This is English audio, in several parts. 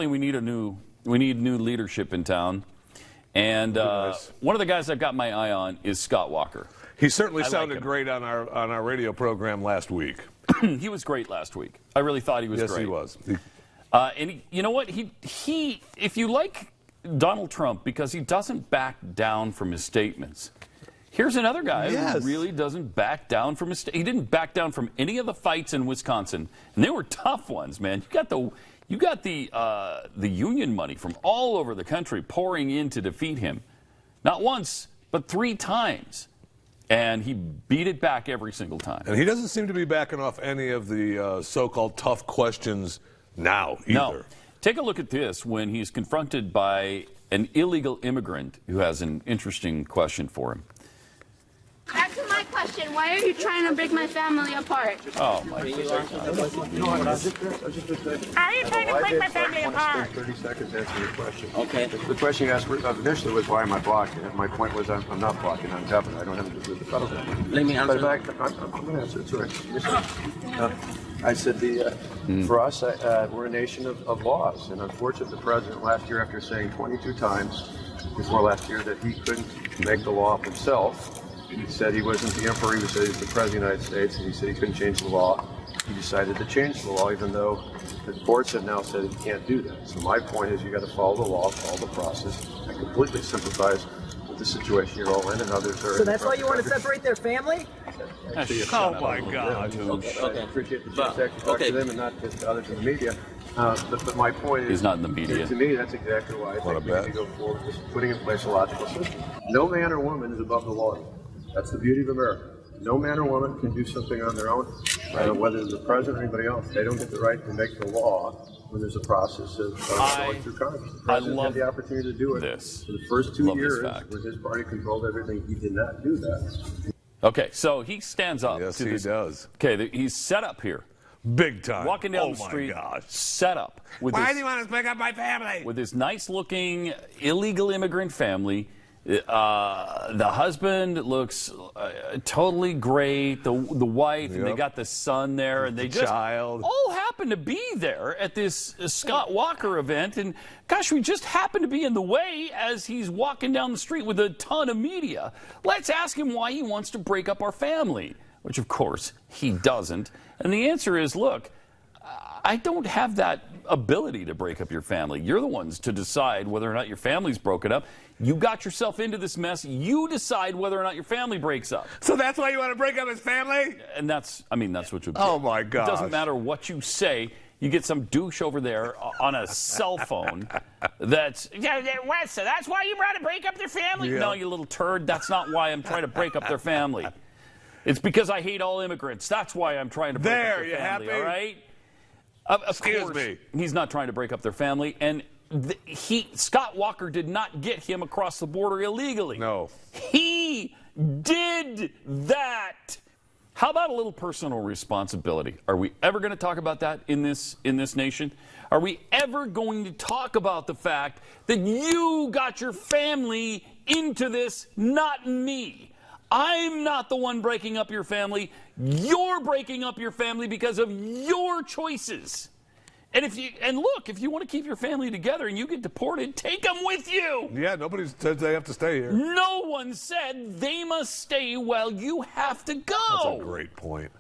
apparently we need new leadership in town. And one of the guys I've got my eye on is Scott Walker. He certainly sounded great on our radio program last week. He was great last week. I really thought he was great. Yes, he was. And you know what? He if you like Donald Trump because he doesn't back down from his statements. Here's another guy who really doesn't back down from his. He didn't back down from any of the fights in Wisconsin, and they were tough ones, man. You got the union money from all over the country pouring in to defeat him, not once but 3 times, and he beat it back every single time. And he doesn't seem to be backing off any of the so-called tough questions now either. No. Take a look at this when he's confronted by an illegal immigrant who has an interesting question for him. Back to my question. Why are you trying to break my family apart? Oh, my God. How are you trying to break my family apart? 30 seconds to answer your question. Okay. The question you asked initially was, why am I blocking it? My point was, I'm not blocking. I'm governor. I don't have to do with the federal government. Let me answer. I'm going to answer it. Sorry. I said, for us, we're a nation of laws. And unfortunately, the president last year, after saying 22 times before last year that he couldn't make the law up himself, he said he wasn't the emperor, he said he was the president of the United States, and he said he couldn't change the law. He decided to change the law, even though the courts have now said he can't do that. So my point is, you got to follow the law, follow the process. I completely sympathize with the situation you're all in, and others are. So that's why you want to separate their family? Oh my God! Okay. I appreciate the chance to actually talk to them and not just to others in the media. But my point is, he's not in the media. To me, that's exactly why I think we need to go forward with putting in place a logical system. No man or woman is above the law. That's the beauty of America. No man or woman can do something on their own, whether it's the president or anybody else. They don't get the right to make the law when there's a process of going through Congress. The president had the opportunity to do it for the first 2 years when his party controlled everything. He did not do that. Okay, so he stands up. Yes, to he does. Okay, he's set up here. Big time. Walking down the street, set up. Why do you want to break up my family? With this nice-looking illegal immigrant family. The husband looks totally great. The wife, and they got the son there, and they just all happen to be there at this Scott Walker event. And gosh, we just happen to be in the way as he's walking down the street with a ton of media. Let's ask him why he wants to break up our family, which of course he doesn't. And the answer is, look, I don't have that ability to break up your family. You're the ones to decide whether or not your family's broken up. You got yourself into this mess. You decide whether or not your family breaks up. So that's why you want to break up his family? And that's what you'll do. Oh, my God. It doesn't matter what you say. You get some douche over there on a cell phone that's, so that's why you want to break up their family? Yeah. No, you little turd. That's not why I'm trying to break up their family. It's because I hate all immigrants. That's why I'm trying to break up their family. There, you happy? All right? Excuse me. He's not trying to break up their family, and Scott Walker did not get him across the border illegally. No. He did that. How about a little personal responsibility? Are we ever going to talk about that in this nation? Are we ever going to talk about the fact that you got your family into this, not me? I'm not the one breaking up your family. You're breaking up your family because of your choices. And if you want to keep your family together and you get deported, take them with you. Yeah, nobody said they have to stay here. No one said they must stay while you have to go. That's a great point.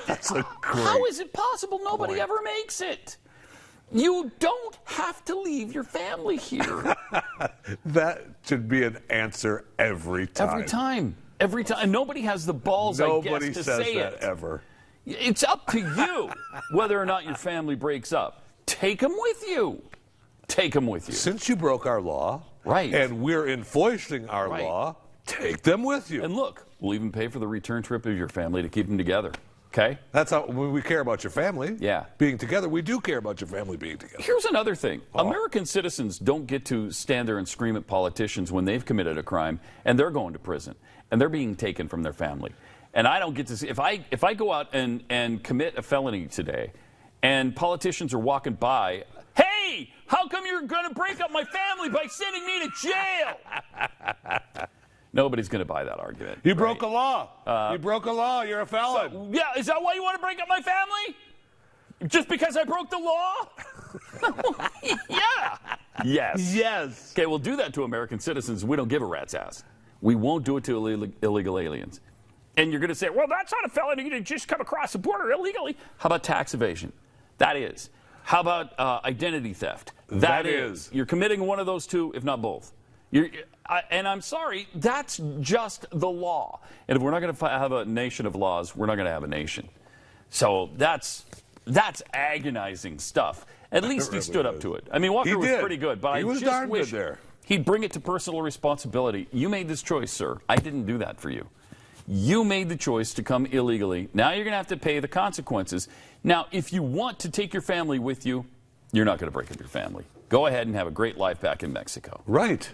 That's a great How is it possible nobody ever makes it? You don't have to leave your family here. That should be an answer every time. Every time. Every time. And nobody has the balls, I guess, to say it. Nobody says that ever. It's up to you whether or not your family breaks up. Take them with you. Take them with you. Since you broke our law, right, and we're enforcing our law, take them with you. And look, we'll even pay for the return trip of your family to keep them together. Okay? That's how we care about your family. Yeah. Being together. We do care about your family being together. Here's another thing. American citizens don't get to stand there and scream at politicians when they've committed a crime and they're going to prison and they're being taken from their family. And I don't get to see, if I go out and commit a felony today and politicians are walking by, hey, how come you're going to break up my family by sending me to jail? Nobody's going to buy that argument. You broke a law. You broke a law. You're a felon. So, yeah, is that why you want to break up my family? Just because I broke the law? Yeah. Yes. Yes. Okay, we'll do that to American citizens. We don't give a rat's ass. We won't do it to illegal aliens. And you're going to say, well, that's not a felony to just come across the border illegally. How about tax evasion? That is. How about identity theft? That is. You're committing one of those two, if not both. And I'm sorry, that's just the law. And if we're not going to have a nation of laws, we're not going to have a nation. So that's agonizing stuff. At least he stood up to it. I mean, Walker was pretty good, but I just wish he'd bring it to personal responsibility. You made this choice, sir. I didn't do that for you. You made the choice to come illegally. Now you're going to have to pay the consequences. Now, if you want to take your family with you, you're not going to break up your family. Go ahead and have a great life back in Mexico. Right.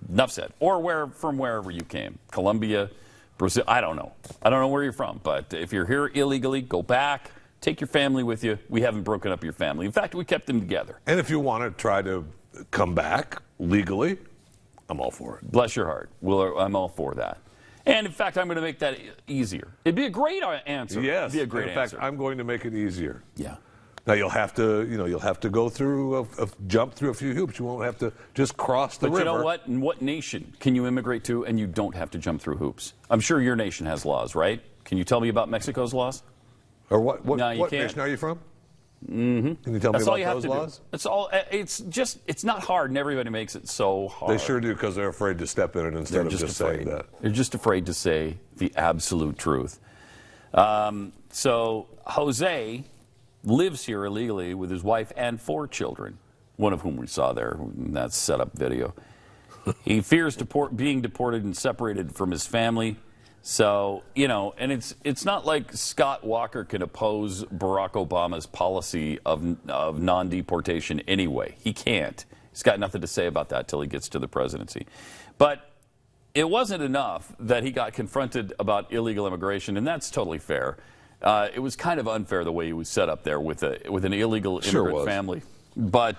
Enough said. Or from wherever you came. Colombia, Brazil, I don't know. I don't know where you're from, but if you're here illegally, go back. Take your family with you. We haven't broken up your family. In fact, we kept them together. And if you want to try to come back legally, I'm all for it. Bless your heart. I'm all for that. And in fact, I'm going to make that easier. It'd be a great answer. Yes. It'd be a great answer. In fact, I'm going to make it easier. Yeah. Now you'll have to go through jump through a few hoops. You won't have to just cross the river. But you know what? In what nation can you immigrate to and you don't have to jump through hoops? I'm sure your nation has laws, right? Can you tell me about Mexico's laws? Or what No, you can't. nation are you from? Mm-hmm. Can you tell That's me all you about have those to laws? do. That's all. It's not hard, and everybody makes it so hard. They sure do, because they're afraid to step in it instead of just saying that. They're just afraid to say the absolute truth. So Jose lives here illegally with his wife and 4 children, one of whom we saw there in that setup video. He fears being deported and separated from his family. So, and it's not like Scott Walker can oppose Barack Obama's policy of non-deportation anyway. He can't. He's got nothing to say about that till he gets to the presidency. But it wasn't enough that he got confronted about illegal immigration, and that's totally fair. It was kind of unfair the way he was set up there with an illegal immigrant family. But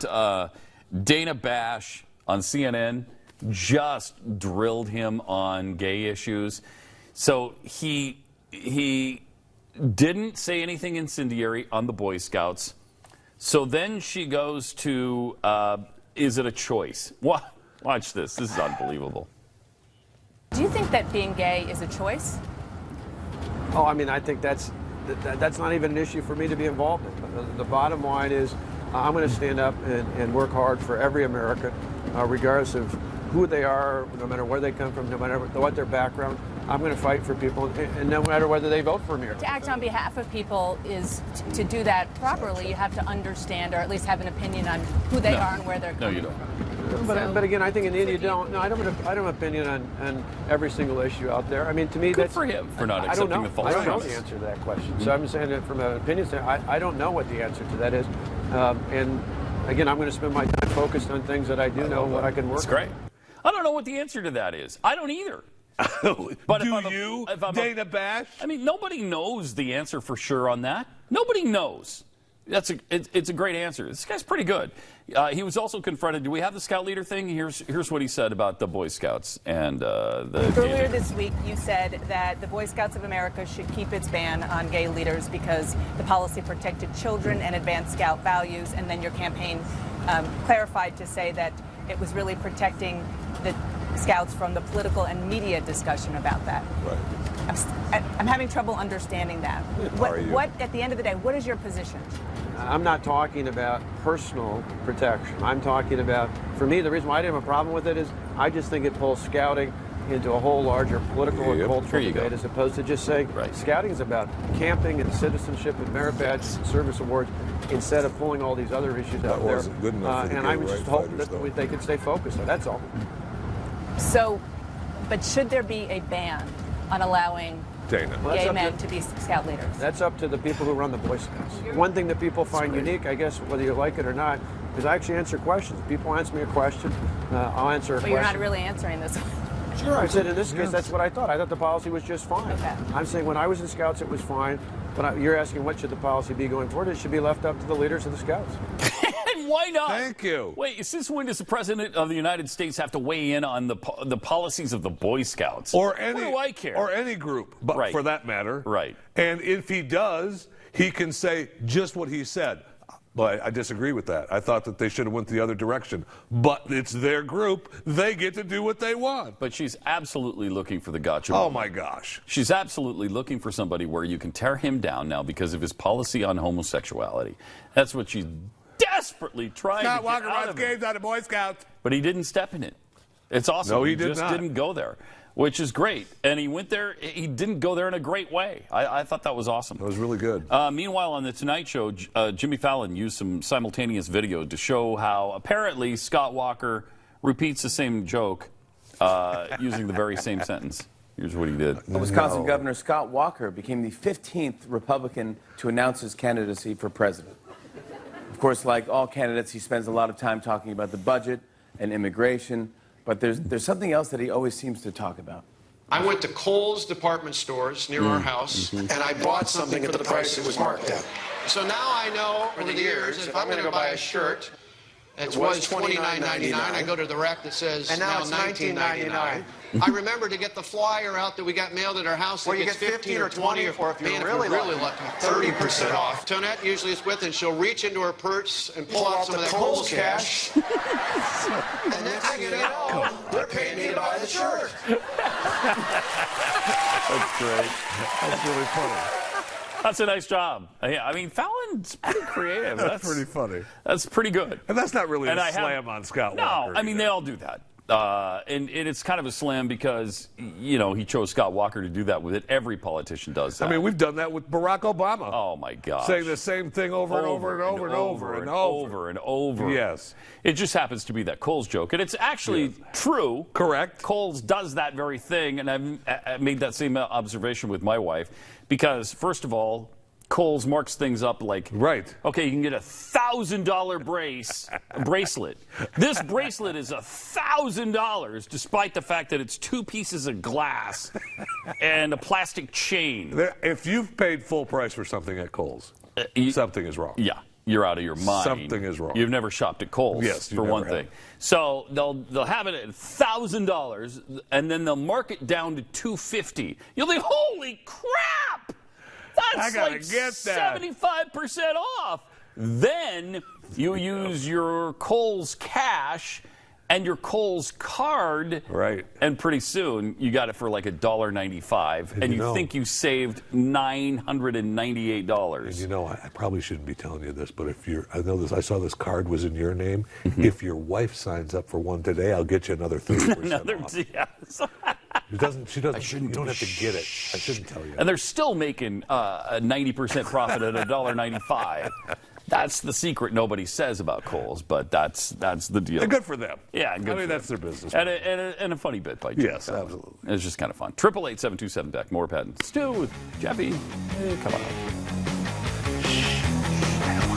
Dana Bash on CNN just drilled him on gay issues. So he didn't say anything incendiary on the Boy Scouts. So then she goes to, is it a choice? Watch this. This is unbelievable. Do you think that being gay is a choice? Oh, I mean, I think that's not even an issue for me to be involved in. The bottom line is I'm going to stand up and work hard for every American, regardless of who they are, no matter where they come from, no matter what their background. I'm going to fight for people, and no matter whether they vote for me or not. To act on behalf of people is to do that properly. You have to understand, or at least have an opinion on who they are and where they're coming from. No, you don't. But again, I think in the end you don't. No, I don't have an opinion on every single issue out there. I mean, to me, Good that's for him for not accepting the false I don't know charges. the answer to that question. So I'm saying that from an opinion standpoint, I don't know what the answer to that is. And again, I'm going to spend my time focused on things that I do know what I can work on. That's great. I don't know what the answer to that is. I don't either. But Dana Bash? I mean, nobody knows the answer for sure on that. Nobody knows. It's a great answer. This guy's pretty good. He was also confronted. Do we have the scout leader thing? Here's what he said about the Boy Scouts and the. Earlier this week, you said that the Boy Scouts of America should keep its ban on gay leaders because the policy protected children and advanced Scout values, and then your campaign clarified to say that it was really protecting the Scouts from the political and media discussion about that. Right. I'm having trouble understanding that. What, at the end of the day, what is your position? I'm not talking about personal protection. I'm talking about, for me, the reason why I didn't have a problem with it is I just think it pulls scouting into a whole larger political and cultural debate as opposed to just saying scouting is about camping and citizenship and merit badges and service awards instead of pulling all these other issues out there. Wasn't good enough for the and I was just hoping that they could stay focused. That's all. So, but should there be a ban on allowing Dana. gay men to be scout leaders? That's up to the people who run the Boy Scouts. One thing that people find unique, I guess, whether you like it or not, is I actually answer questions. People ask me a question, I'll answer a question. But you're not really answering this one. Sure. I said in this case, that's what I thought. I thought the policy was just fine. Okay. I'm saying when I was in Scouts, it was fine. But you're asking what should the policy be going forward? It should be left up to the leaders of the Scouts. And why not? Thank you. Wait, since when does the President of the United States have to weigh in on the policies of the Boy Scouts? Or any, what do I care? Or any group, but for that matter. Right. And if he does, he can say just what he said. But I disagree with that. I thought that they should have went the other direction. But it's their group. They get to do what they want. But she's absolutely looking for the gotcha. Oh, my gosh. She's absolutely looking for somebody where you can tear him down now because of his policy on homosexuality. That's what she's desperately trying to get out of him. games out of Boy Scouts. But he didn't step in it. It's awesome. No, he did just not. didn't go there, which is great. And he went there. He didn't go there in a great way. I thought that was awesome. That was really good. Meanwhile, on the Tonight Show, Jimmy Fallon used some simultaneous video to show how apparently Scott Walker repeats the same joke using the very same sentence. Here's what he did. Wisconsin Governor Scott Walker became the 15th Republican to announce his candidacy for president. Of course, like all candidates, he spends a lot of time talking about the budget and immigration, but there's something else that he always seems to talk about. I went to Kohl's department stores near our house, and I bought something at the price it was marked at. So now I know over the years, if I'm going to buy a shirt, it was $29.99. I go to the rack that says now $19.99. I remember to get the flyer out that we got mailed at our house. Well, you get 15 or 20, or if you're really lucky, 30% off. Tonette usually is with, and she'll reach into her purse and pull out some of that Kohl's cash. And next thing you know, they're paying me to buy the shirt. That's great. That's really funny. That's a nice job. I mean, Fallon's pretty creative. That's pretty funny. That's pretty good. And that's not really a slam on Scott Walker. No, I mean, they all do that. And it's kind of a slam because, you know, he chose Scott Walker to do that with it. Every politician does that. I mean, we've done that with Barack Obama. Oh, my gosh. Saying the same thing over and over and over and over and over. And over. Yes. It just happens to be that Kohl's joke. And it's actually true. Correct. Kohl's does that very thing. And I've made that same observation with my wife. Because, first of all, Kohl's marks things up like, okay, you can get $1,000 bracelet. This bracelet is $1,000, despite the fact that it's 2 pieces of glass and a plastic chain. If you've paid full price for something at Kohl's, something is wrong. Yeah, you're out of your mind. Something is wrong. You've never shopped at Kohl's, yes, for one thing. So they'll have it at $1,000, and then they'll mark it down to $250. You'll think, holy crap! That's like 75% off. Then you use your Kohl's cash and your Kohl's card. Right. And pretty soon you got it for like $1.95, and you think you saved $998. And you know, I probably shouldn't be telling you this, but I saw this card was in your name. If your wife signs up for one today, I'll get you another 30% off. Yes. She doesn't. You don't have to get it. I shouldn't tell you. And they're still making a 90% profit at $1.95. That's the secret nobody says about Kohl's, but that's the deal. And good for them. Yeah, good. I mean, that's their business. And a funny bit by Jim. Yes, absolutely. It's just kind of fun. 888-727-BECK. More Pat and Stu with Jeffy. Hey, come on.